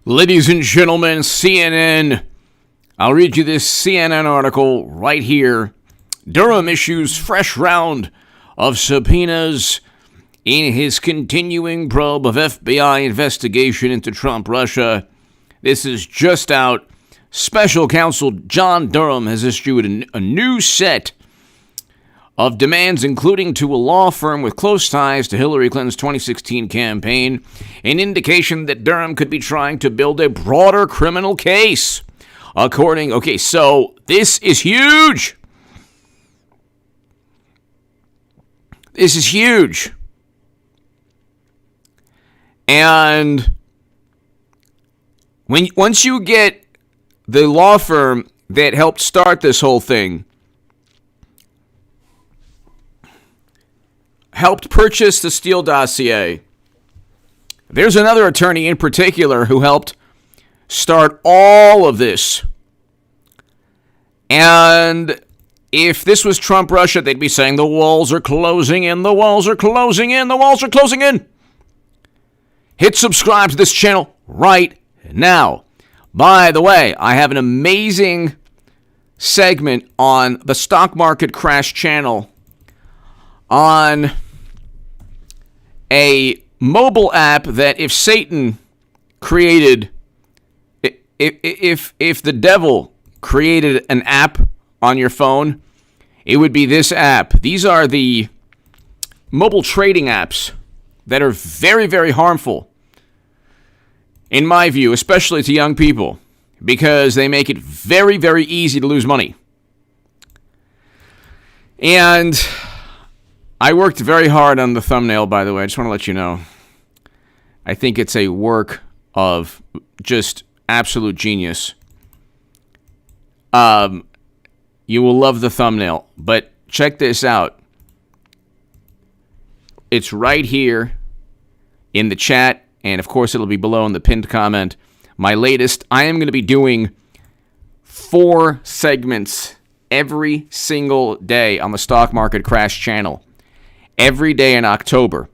Ladies and gentlemen, CNN. I'll read you this CNN article right here. Durham issues fresh round of subpoenas in his continuing probe of FBI investigation into Trump Russia. This is just out. Special counsel John Durham has issued a new set of demands, including to a law firm with close ties to Hillary Clinton's 2016 campaign, an indication that Durham could be trying to build a broader criminal case. So this is huge. This is huge. And once you get the law firm that helped start this whole thing, helped purchase the Steele dossier. There's another attorney in particular who helped start all of this. And if this was Trump Russia, they'd be saying the walls are closing in, the walls are closing in, the walls are closing in. Hit subscribe to this channel right now. By the way, I have an amazing segment on the stock market crash channel on a mobile app that if Satan created, if the devil created an app on your phone, it would be this app. These are the mobile trading apps that are very, very harmful, in my view, especially to young people, because they make it very, very easy to lose money. And I worked very hard on the thumbnail, by the way. I just want to let you know. I think it's a work of just absolute genius. You will love the thumbnail, but check this out. It's right here in the chat, and of course it'll be below in the pinned comment. My latest, I am going to be doing 4 segments every single day on the Stock Market Crash channel. Every day in October.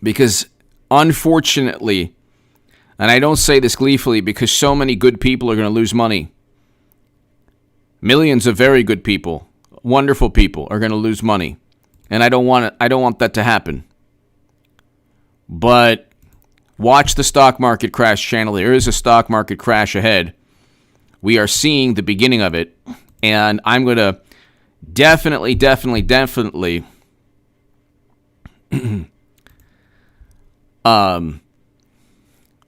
Because unfortunately, and I don't say this gleefully because so many good people are going to lose money. Millions of very good people, wonderful people are going to lose money. And I don't want that to happen. But watch the Stock Market Crash channel. There is a stock market crash ahead. We are seeing the beginning of it. And I'm going to definitely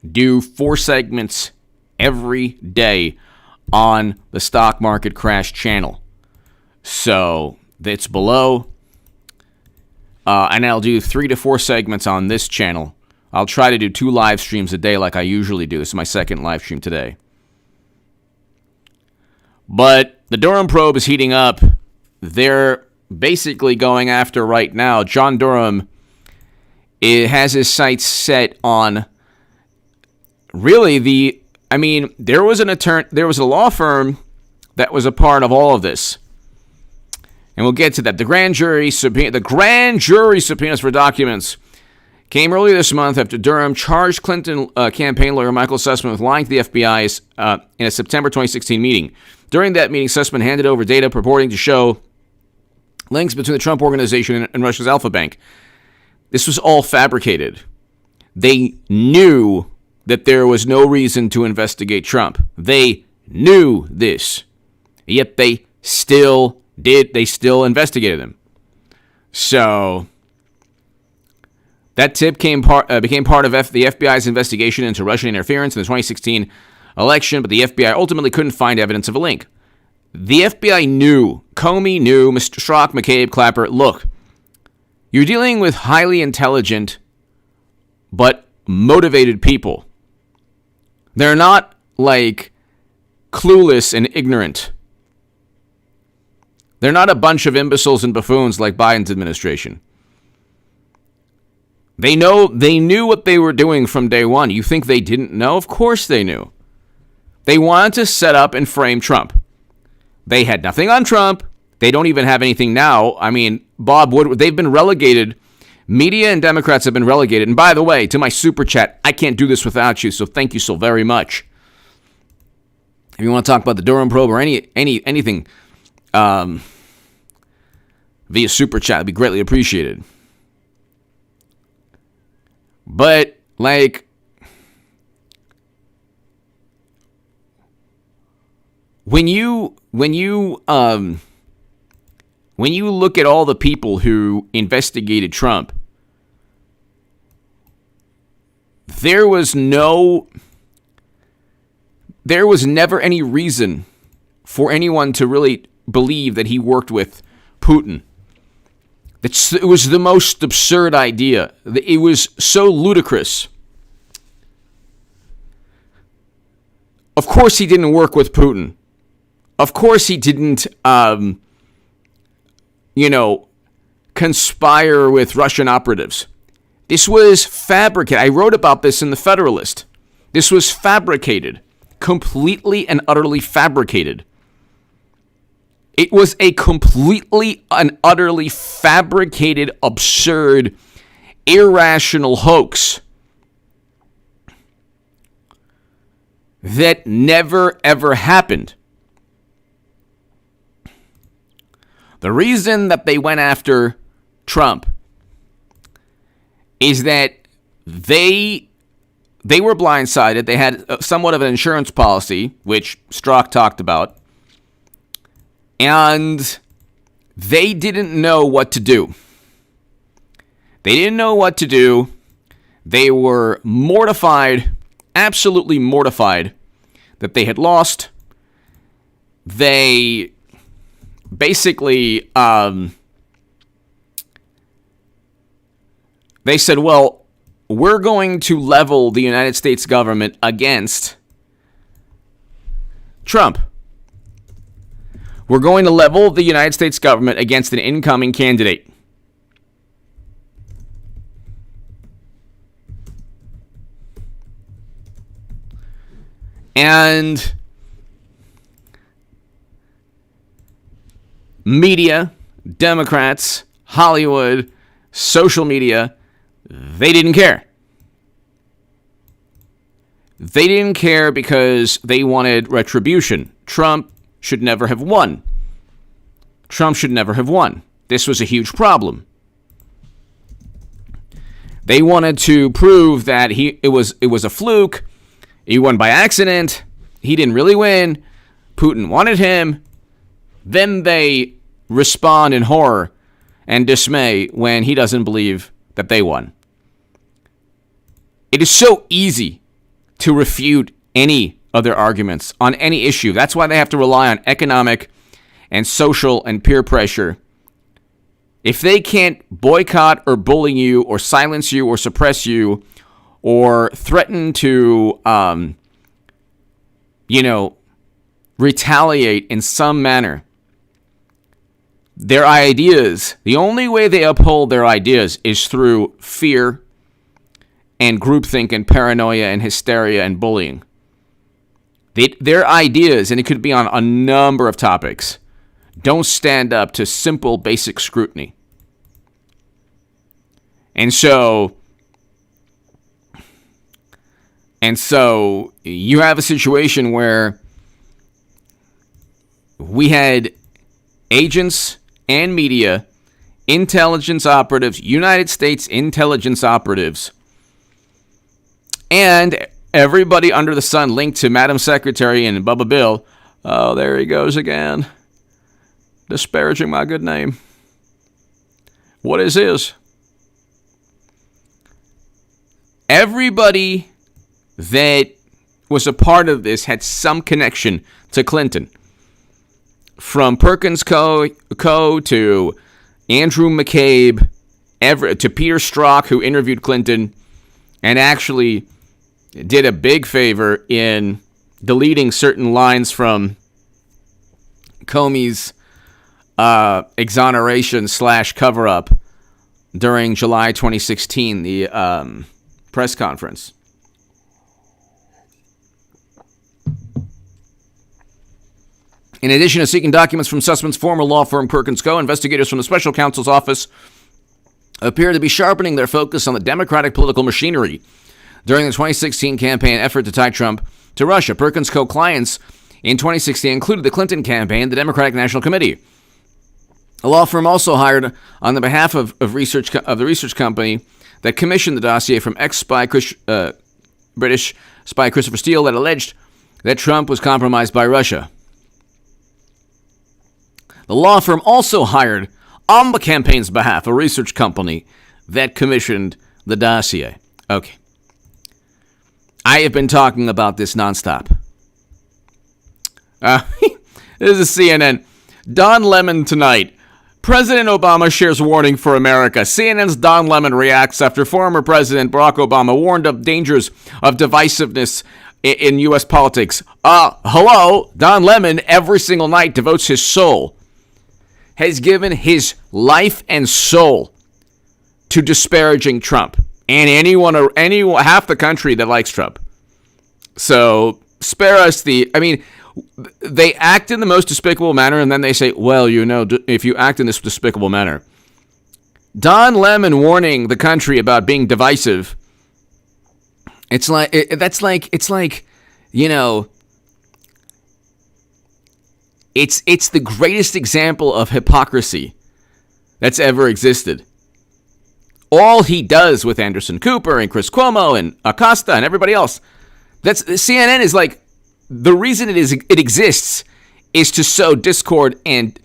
do 4 segments every day on the Stock Market Crash channel. So that's below. And I'll do 3 to 4 segments on this channel. I'll try to do 2 live streams a day like I usually do. This is my second live stream today. But the Durham probe is heating up. They're basically going after right now. John Durham has his sights set on really there was a law firm that was a part of all of this. And we'll get to that. The grand jury subpoenas for documents came early this month after Durham charged Clinton campaign lawyer Michael Sussman with lying to the FBI in a September 2016 meeting. During that meeting, Sussman handed over data purporting to show links between the Trump Organization and Russia's Alpha Bank. This was all fabricated. They knew that there was no reason to investigate Trump. They knew this. Yet they still did. They still investigated him. So that tip became part of the FBI's investigation into Russian interference in the 2016 election, but the FBI ultimately couldn't find evidence of a link. The FBI knew, Comey knew, Mr. Strzok, McCabe, Clapper, look, you're dealing with highly intelligent but motivated people. They're not like clueless and ignorant. They're not a bunch of imbeciles and buffoons like Biden's administration. They knew what they were doing from day one. You think they didn't know? Of course they knew. They wanted to set up and frame Trump. They had nothing on Trump. They don't even have anything now. I mean, Bob Woodward, they've been relegated Media and Democrats have been relegated. And by the way, to my super chat, I can't do this without you, so thank you so very much. If you want to talk about the Durham probe or anything via super chat, it'd be greatly appreciated. But like, when you look at all the people who investigated Trump, there was never any reason for anyone to really believe that he worked with Putin. It was the most absurd idea. It was so ludicrous. Of course he didn't work with Putin. Of course he didn't, conspire with Russian operatives. This was fabricated. I wrote about this in the Federalist. This was fabricated. Completely and utterly fabricated. It was a completely and utterly fabricated, absurd, irrational hoax that never, ever happened. The reason that they went after Trump is that they were blindsided. They had somewhat of an insurance policy, which Strzok talked about, and they didn't know what to do. They didn't know what to do. They were mortified, absolutely mortified, that they had lost. They basically, they said, well, we're going to level the United States government against Trump. We're going to level the United States government against an incoming candidate. And media, Democrats, Hollywood, social media, they didn't care. They didn't care because they wanted retribution. Trump should never have won. Trump should never have won. This was a huge problem. They wanted to prove that it was a fluke. He won by accident. He didn't really win. Putin wanted him. Then they respond in horror and dismay when he doesn't believe that they won. It is so easy to refute any other arguments on any issue. That's why they have to rely on economic and social and peer pressure. If they can't boycott or bully you or silence you or suppress you or threaten to, retaliate in some manner, their ideas, the only way they uphold their ideas is through fear and groupthink and paranoia and hysteria and bullying. Their ideas, and it could be on a number of topics, don't stand up to simple, basic scrutiny. And so you have a situation where we had agents and media, intelligence operatives, United States intelligence operatives, and everybody under the sun linked to Madam Secretary and Bubba Bill. Oh, there he goes again. Disparaging my good name. What is his? Everybody that was a part of this had some connection to Clinton. From Perkins Co. to Andrew McCabe, to Peter Strzok, who interviewed Clinton and actually did a big favor in deleting certain lines from Comey's exoneration / cover-up during July 2016, the press conference. In addition to seeking documents from Sussman's former law firm Perkins Co., investigators from the special counsel's office appear to be sharpening their focus on the Democratic political machinery during the 2016 campaign effort to tie Trump to Russia. Perkins' co-clients in 2016 included the Clinton campaign, the Democratic National Committee. A law firm also hired on the behalf of the research company that commissioned the dossier from ex-spy British spy Christopher Steele that alleged that Trump was compromised by Russia. The law firm also hired on the campaign's behalf a research company that commissioned the dossier. Okay. I have been talking about this nonstop. This is CNN. Don Lemon tonight. President Obama shares warning for America. CNN's Don Lemon reacts after former President Barack Obama warned of dangers of divisiveness in U.S. politics. Hello, Don Lemon every single night devotes his soul, has given his life and soul to disparaging Trump and anyone half the country that likes Trump. So spare us they act in the most despicable manner, and then they say, well, if you act in this despicable manner. Don Lemon warning the country about being divisive. It's like, it's the greatest example of hypocrisy that's ever existed. All he does with Anderson Cooper and Chris Cuomo and Acosta and everybody else, CNN is like, the reason it exists is to sow discord and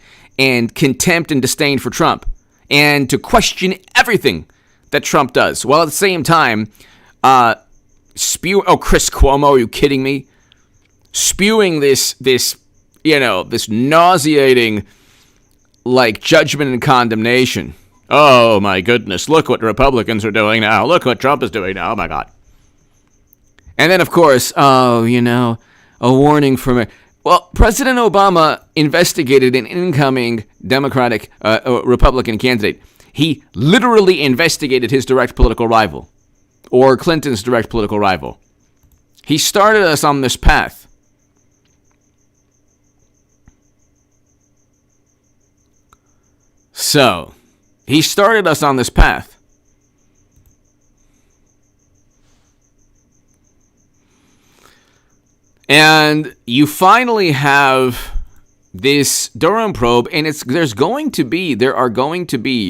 contempt and disdain for Trump and to question everything that Trump does, while at the same time Chris Cuomo, are you kidding me? Spewing this nauseating judgment and condemnation. Oh my goodness, look what Republicans are doing now. Look what Trump is doing now. Oh my God. And then of course, a warning from it. Well, President Obama investigated an incoming Republican candidate. He literally investigated his direct political rival, or Clinton's direct political rival. He started us on this path. So, he started us on this path. And you finally have this Durham probe, and there are going to be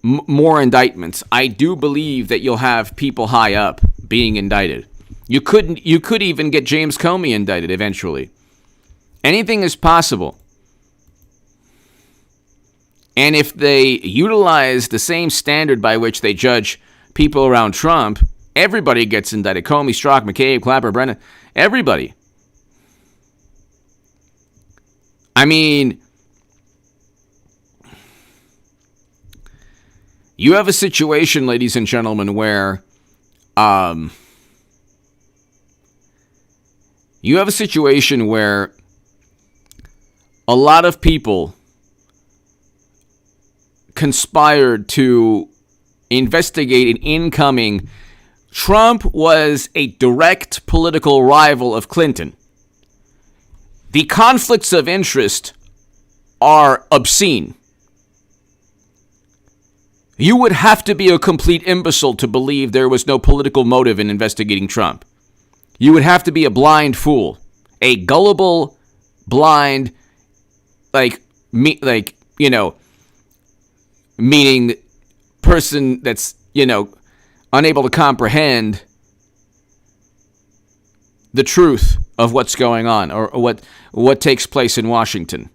more indictments. I do believe that you'll have people high up being indicted. You could even get James Comey indicted eventually. Anything is possible. And if they utilize the same standard by which they judge people around Trump, everybody gets indicted. Comey, Strzok, McCabe, Clapper, Brennan, everybody. I mean, you have a situation, ladies and gentlemen, where a lot of people conspired to investigate an incoming. Trump was a direct political rival of Clinton. The conflicts of interest are obscene. You would have to be a complete imbecile to believe there was no political motive in investigating Trump. You would have to be a blind fool, a gullible, blind, meaning person that's, unable to comprehend the truth of what's going on or what takes place in Washington.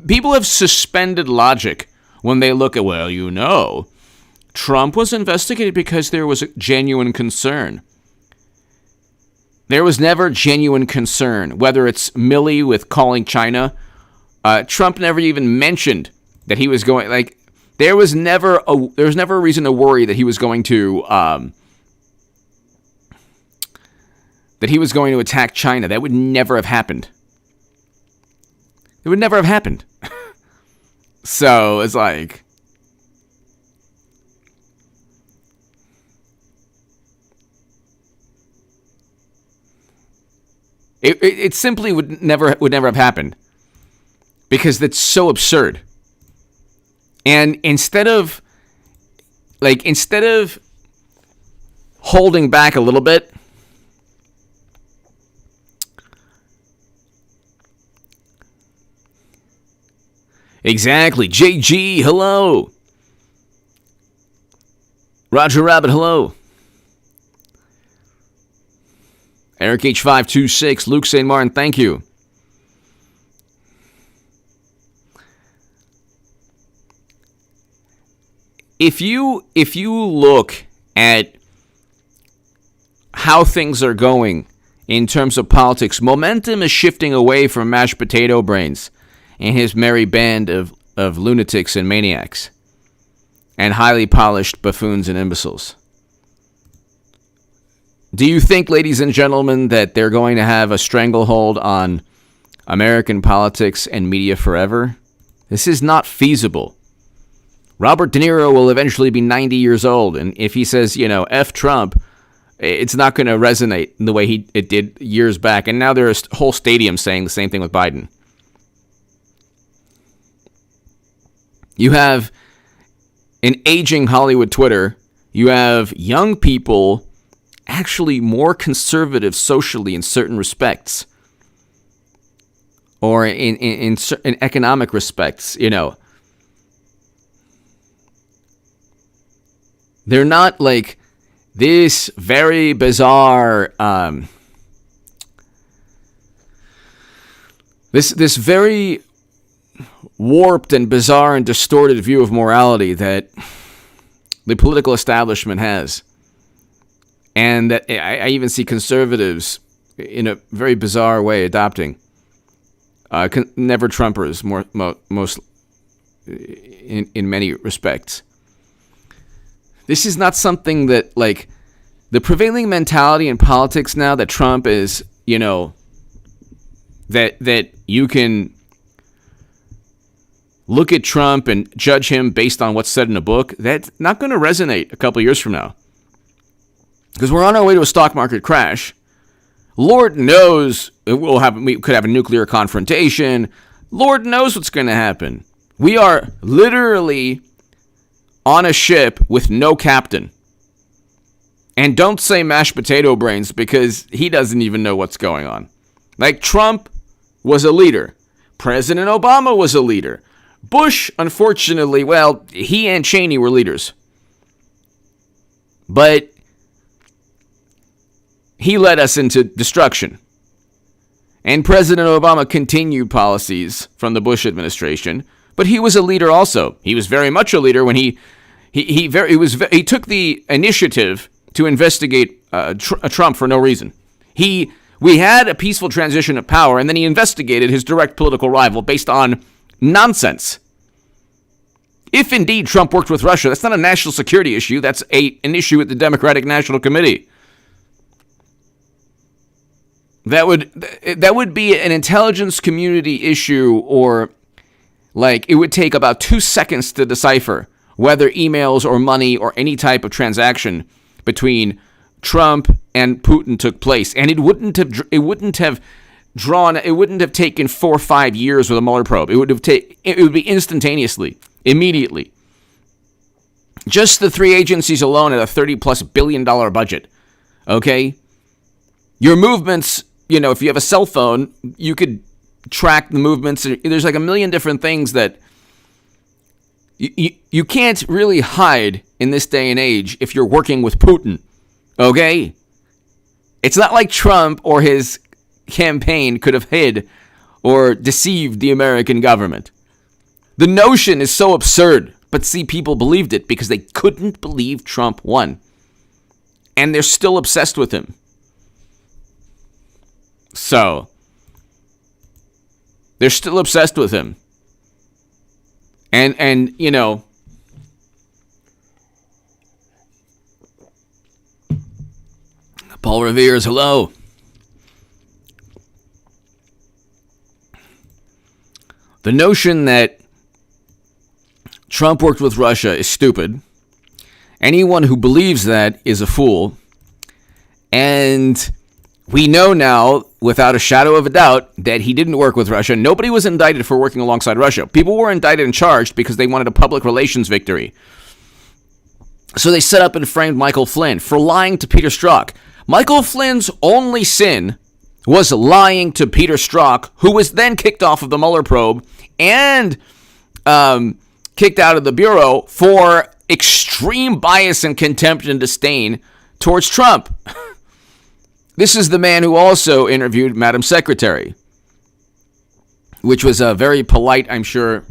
People have suspended logic when they look at, Trump was investigated because there was a genuine concern. There was never genuine concern, whether it's Milley with calling China. Trump never even mentioned that he was going, there was never a reason to worry that he was going to attack China. That would never have happened. It would never have happened. So it's It simply would never have happened because that's so absurd. And instead of holding back a little bit, exactly. JG, hello. Roger Rabbit, hello. Eric H526, Luke St. Martin, thank you. If you look at how things are going in terms of politics, momentum is shifting away from mashed potato brains and his merry band of lunatics and maniacs and highly polished buffoons and imbeciles. Do you think, ladies and gentlemen, that they're going to have a stranglehold on American politics and media forever? This is not feasible. Robert De Niro will eventually be 90 years old, and if he says, F Trump, it's not going to resonate in the way it did years back. And now there's whole stadiums saying the same thing with Biden. You have an aging Hollywood Twitter. You have young people actually more conservative socially in certain respects, or in economic respects, They're not like this very bizarre, this very warped and bizarre and distorted view of morality that the political establishment has. And that I even see conservatives in a very bizarre way adopting. Never Trumpers, most in many respects. This is not something that, the prevailing mentality in politics now that Trump is, that you can look at Trump and judge him based on what's said in a book, that's not going to resonate a couple years from now. Because we're on our way to a stock market crash. Lord knows we could have a nuclear confrontation. Lord knows what's going to happen. We are literally on a ship with no captain. And don't say mashed potato brains because he doesn't even know what's going on. Trump was a leader. President Obama was a leader. Bush, unfortunately, he and Cheney were leaders. But he led us into destruction. And President Obama continued policies from the Bush administration, but he was a leader also. He was very much a leader when he took the initiative to investigate Trump for no reason. We had a peaceful transition of power, and then he investigated his direct political rival based on nonsense. If indeed Trump worked with Russia, that's not a national security issue. That's an issue with the Democratic National Committee. That would be an intelligence community issue, or it would take about 2 seconds to decipher whether emails or money or any type of transaction between Trump and Putin took place, and it wouldn't have taken 4 or 5 years with a Mueller probe. It would be instantaneously, immediately. Just the 3 agencies alone at a $30+ billion budget. Okay, your movements. If you have a cell phone, you could track the movements. There's a million different things that you can't really hide in this day and age if you're working with Putin. Okay? It's not like Trump or his campaign could have hid or deceived the American government. The notion is so absurd, but see, people believed it because they couldn't believe Trump won. And they're still obsessed with him. So, they're still obsessed with him. And Paul Revere's, hello. The notion that Trump worked with Russia is stupid. Anyone who believes that is a fool. And we know now without a shadow of a doubt that he didn't work with Russia. Nobody was indicted for working alongside Russia. People were indicted and charged because they wanted a public relations victory. So they set up and framed Michael Flynn for lying to Peter Strzok. Michael Flynn's only sin was lying to Peter Strzok, who was then kicked off of the Mueller probe and kicked out of the Bureau for extreme bias and contempt and disdain towards Trump. This is the man who also interviewed Madam Secretary, which was a very polite, I'm sure,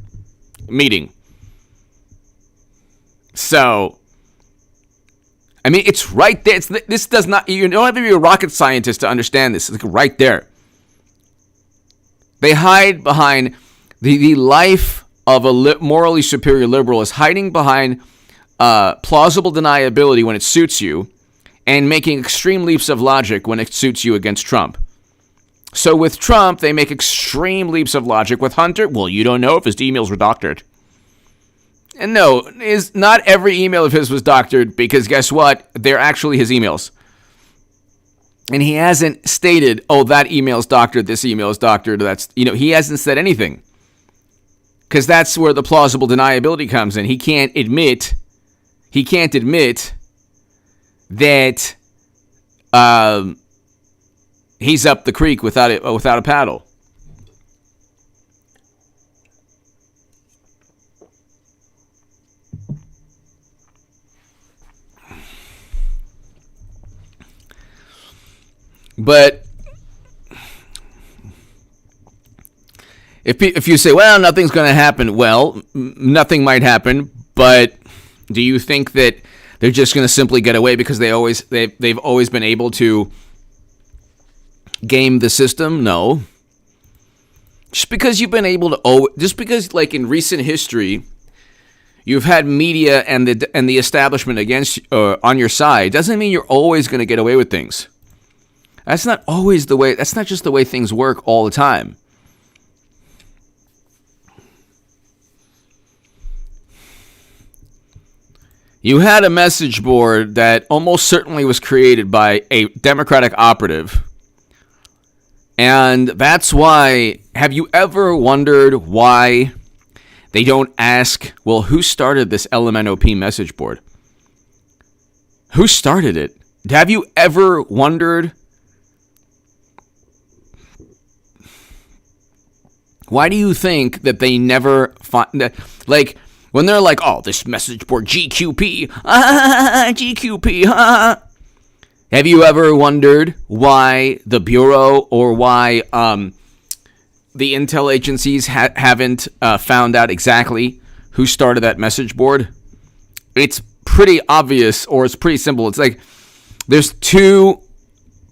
meeting. So, I mean, it's right there. This does not, you don't have to be a rocket scientist to understand this. It's like right there. They hide behind the life of a morally superior liberal is hiding behind plausible deniability when it suits you and making extreme leaps of logic when it suits you against Trump. So with Trump, they make extreme leaps of logic. With Hunter, well, you don't know if his emails were doctored. And no, not every email of his was doctored, because guess what? They're actually his emails. And he hasn't stated, oh, that email's doctored, this email's doctored. He hasn't said anything. Because that's where the plausible deniability comes in. He can't admit that he's up the creek without a paddle. But if you say, well, nothing's going to happen, well, nothing might happen, but do you think that they're just going to simply get away because they've always been able to game the system? No. Just because you've been able to, just because, like, in recent history, you've had media and the establishment against on your side, doesn't mean you're always going to get away with things. That's not always the way. That's not just the way things work all the time. You had a message board that almost certainly was created by a Democratic operative. And that's why, have you ever wondered why they don't ask, well, who started this LMNOP message board? Who started it? Have you ever wondered? Why do you think that they never find that, like, when they're like, oh, this message board, GQP, GQP, have you ever wondered why the Bureau or why the intel agencies haven't found out exactly who started that message board? It's pretty obvious, or it's pretty simple. It's like, there's two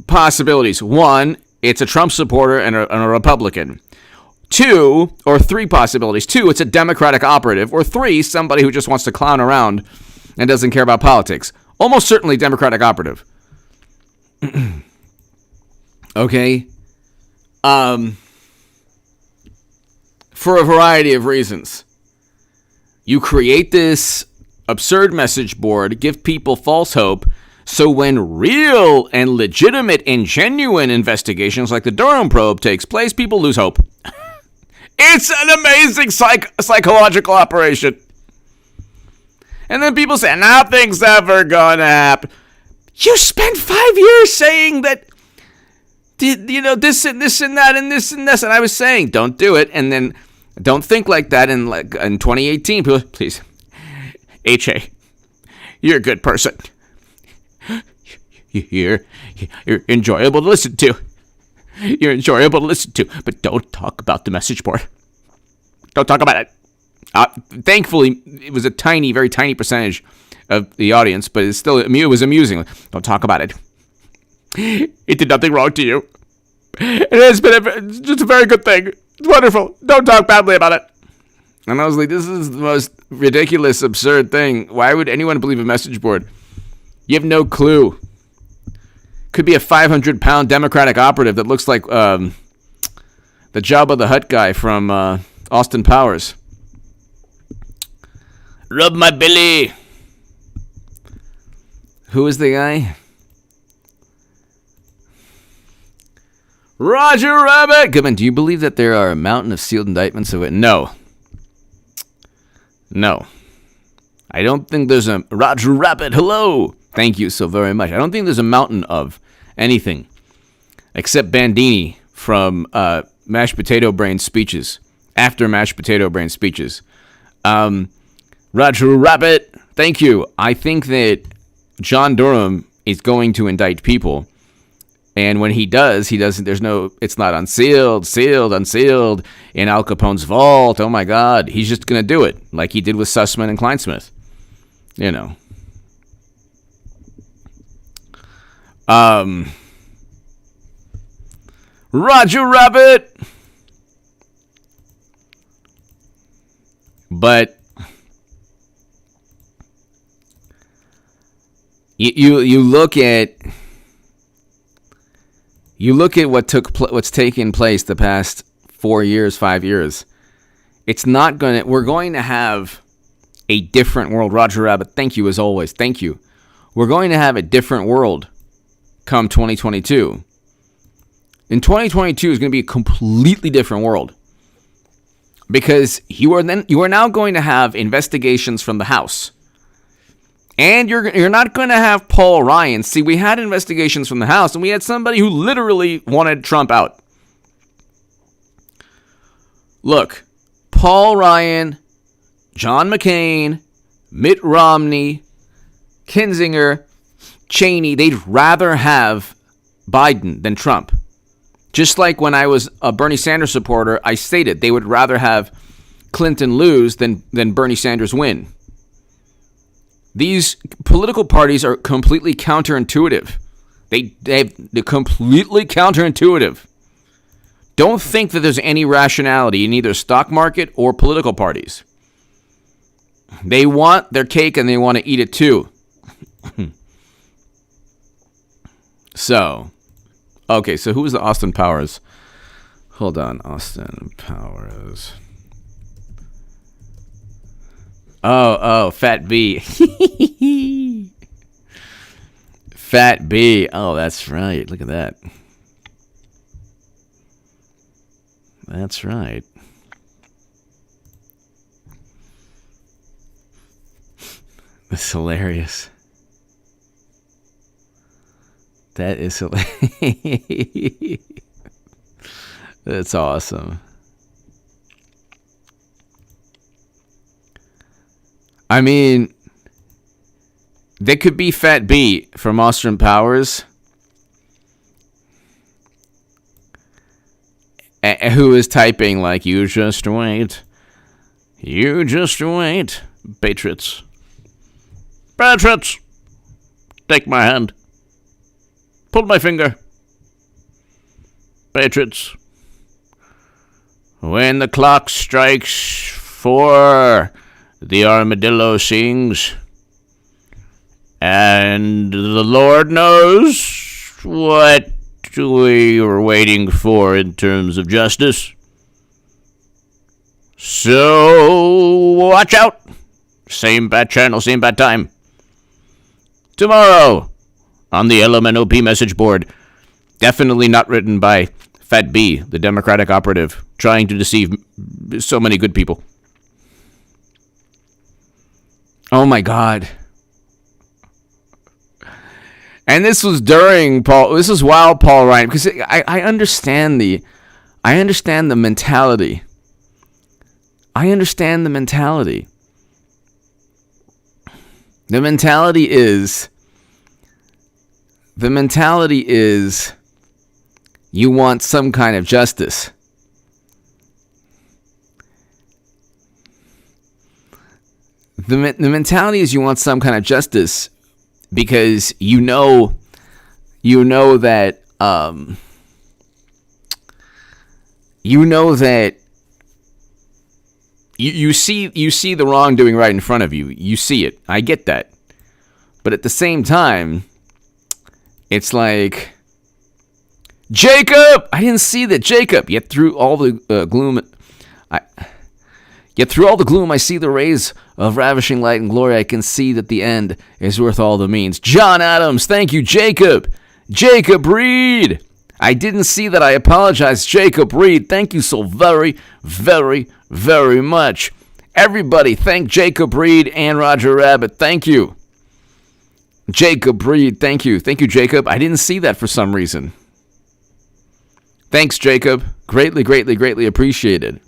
possibilities. One, it's a Trump supporter and a Republican. Two, or three possibilities. Two, it's a Democratic operative. Or three, somebody who just wants to clown around and doesn't care about politics. Almost certainly Democratic operative. Okay? For a variety of reasons. You create this absurd message board, give people false hope, so when real and legitimate and genuine investigations like the Durham probe takes place, people lose hope. It's an amazing psychological operation. And then people say, nothing's ever gonna happen. You spent 5 years saying that, this and this and that and this and this. And I was saying, don't do it. And then don't think like that in 2018. People, please, H.A., you're a good person. You're enjoyable to listen to. You're enjoyable to listen to, but don't talk about the message board. Don't talk about it. Thankfully, it was a very tiny percentage of the audience, but it was amusing. Don't talk about it. It did nothing wrong to you. It has been just a very good thing. It's wonderful. Don't talk badly about it. And I was like, this is the most ridiculous, absurd thing. Why would anyone believe a message board? You have no clue. Could be a 500-pound Democratic operative that looks like the Jabba the Hutt guy from Austin Powers. Rub my belly. Who is the guy? Roger Rabbit. Goodman, do you believe that there are a mountain of sealed indictments of it? No. I don't think there's a... Roger Rabbit, hello. Thank you so very much. I don't think there's a mountain of anything except Bandini from Mashed Potato Brain speeches. After Mashed Potato Brain speeches. Roger Rabbit, thank you. I think that John Durham is going to indict people. And when he doesn't, it's not unsealed in Al Capone's vault. Oh my God. He's just going to do it like he did with Sussman and Kleinsmith. You know. Roger Rabbit. But you look at what's taken place the past 4 years, 5 years. We're going to have a different world. Roger Rabbit, thank you as always. Thank you. We're going to have a different world come 2022. In 2022 is going to be a completely different world. Because you are now going to have investigations from the House. And you're not going to have Paul Ryan. See, we had investigations from the House, and we had somebody who literally wanted Trump out. Look, Paul Ryan, John McCain, Mitt Romney, Kinzinger, Cheney, they'd rather have Biden than Trump. Just like when I was a Bernie Sanders supporter, I stated they would rather have Clinton lose than Bernie Sanders win. These political parties are completely counterintuitive. They're completely counterintuitive. Don't think that there's any rationality in either stock market or political parties. They want their cake and they want to eat it too. So who was the Austin Powers? Hold on, Austin Powers. Oh, Fat B. Fat B. Oh, that's right. Look at that. That's right. That's hilarious. That is hilarious. That's awesome. I mean, there could be Fat B from Austin Powers, who is typing like, you just wait, patriots, take my hand, pull my finger, patriots, when the clock strikes 4, the armadillo sings, and the Lord knows what we were waiting for in terms of justice. So, watch out. Same bad channel, same bad time. Tomorrow, on the LMNOP message board. Definitely not written by Fat B, the Democratic operative, trying to deceive so many good people. Oh my God. And this was this was while Paul Ryan, because I understand the mentality. I understand the mentality. The mentality is you want some kind of justice. The mentality is you want some kind of justice because you know that you see the wrongdoing right in front of you. You see it. I get that. But at the same time, it's like, Jacob! I didn't see that, Jacob! Yet through all the gloom, I see the rays of ravishing light and glory. I can see that the end is worth all the means. John Adams, thank you, Jacob! Jacob Reed! I didn't see that. I apologize. Jacob Reed, thank you so very, very, very much. Everybody, thank Jacob Reed and Roger Rabbit. Thank you. Jacob Reed, thank you. Thank you, Jacob. I didn't see that for some reason. Thanks, Jacob. Greatly, greatly, greatly appreciated.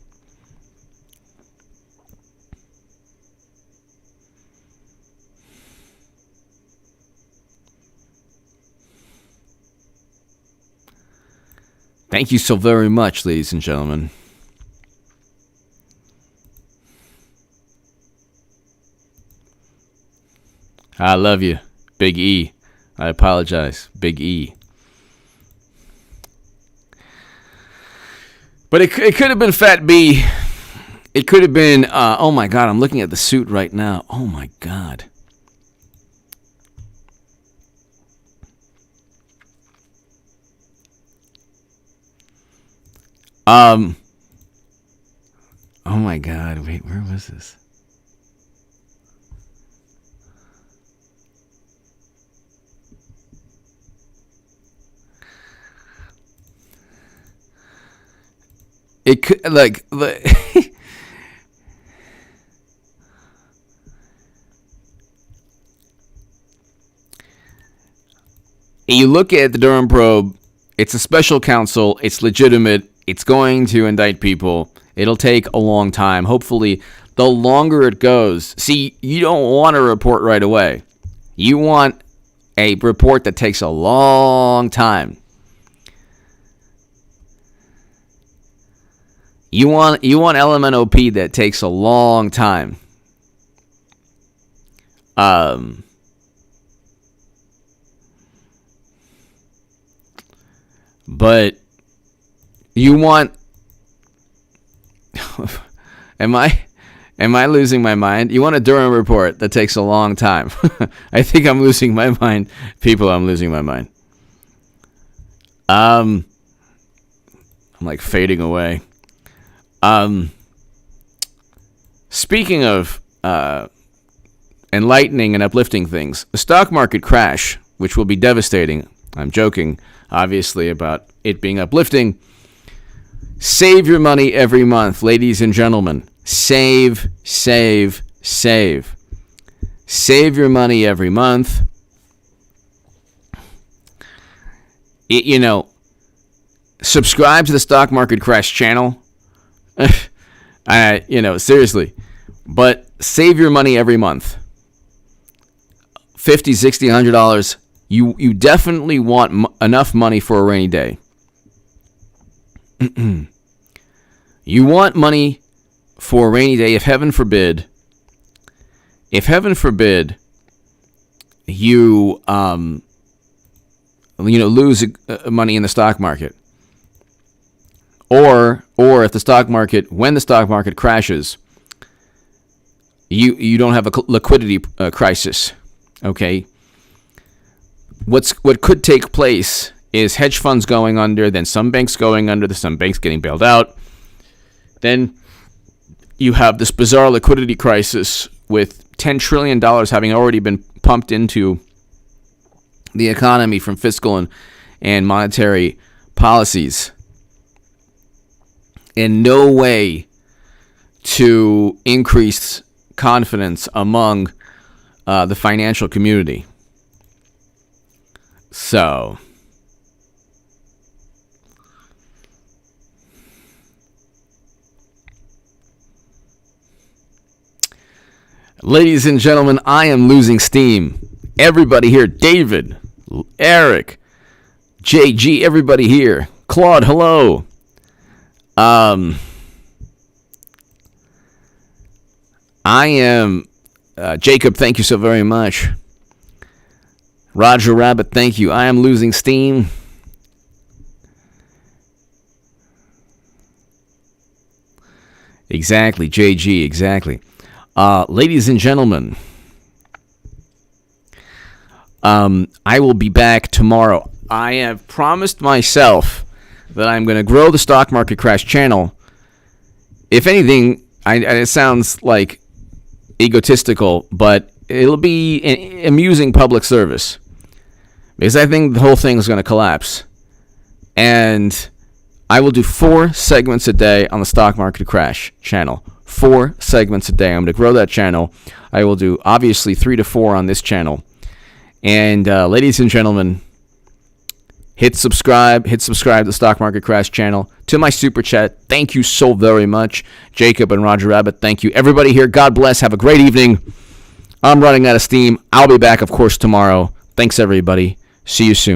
Thank you so very much, ladies and gentlemen. I love you, Big E. I apologize, Big E. But it could have been Fat B. It could have been, oh my God, I'm looking at the suit right now. Oh my God. Oh my God, wait, where was this? It could, like, you look at the Durham probe, it's a special counsel, it's legitimate, it's going to indict people. It'll take a long time. Hopefully, the longer it goes, see, you don't want a report right away. You want a report that takes a long time. You want LMNOP that takes a long time. But you want am I losing my mind? You want a Durham report that takes a long time. I think I'm losing my mind. People, I'm losing my mind. I'm like fading away. Speaking of enlightening and uplifting things, the stock market crash, which will be devastating. I'm joking, obviously, about it being uplifting. Save your money every month, ladies and gentlemen. Save, save, save. Save your money every month. Subscribe to the Stock Market Crash channel. Seriously. But save your money every month. $50, $60, $100. You definitely want enough money for a rainy day. You want money for a rainy day if heaven forbid you lose money in the stock market. Or if the stock market, when the stock market crashes, you don't have a liquidity crisis. Okay. What could take place is hedge funds going under, then some banks going under, then some banks getting bailed out. Then you have this bizarre liquidity crisis with $10 trillion having already been pumped into the economy from fiscal and monetary policies. In no way to increase confidence among the financial community. So, ladies and gentlemen, I am losing steam. Everybody here, David, Eric, JG, everybody here. Claude, hello. I am Jacob, thank you so very much. Roger Rabbit, thank you. I am losing steam. Exactly, JG, exactly. Ladies and gentlemen, I will be back tomorrow. I have promised myself that I'm going to grow the Stock Market Crash channel. If anything, it sounds like egotistical, but it'll be an amusing public service. Because I think the whole thing is going to collapse. And I will do 4 segments a day on the Stock Market Crash channel. 4 segments a day. I'm going to grow that channel. I will do, obviously, 3 to 4 on this channel. And ladies and gentlemen, hit subscribe to the Stock Market Crash channel. To my super chat, thank you so very much. Jacob and Roger Rabbit, thank you. Everybody here, God bless. Have a great evening. I'm running out of steam. I'll be back, of course, tomorrow. Thanks, everybody. See you soon.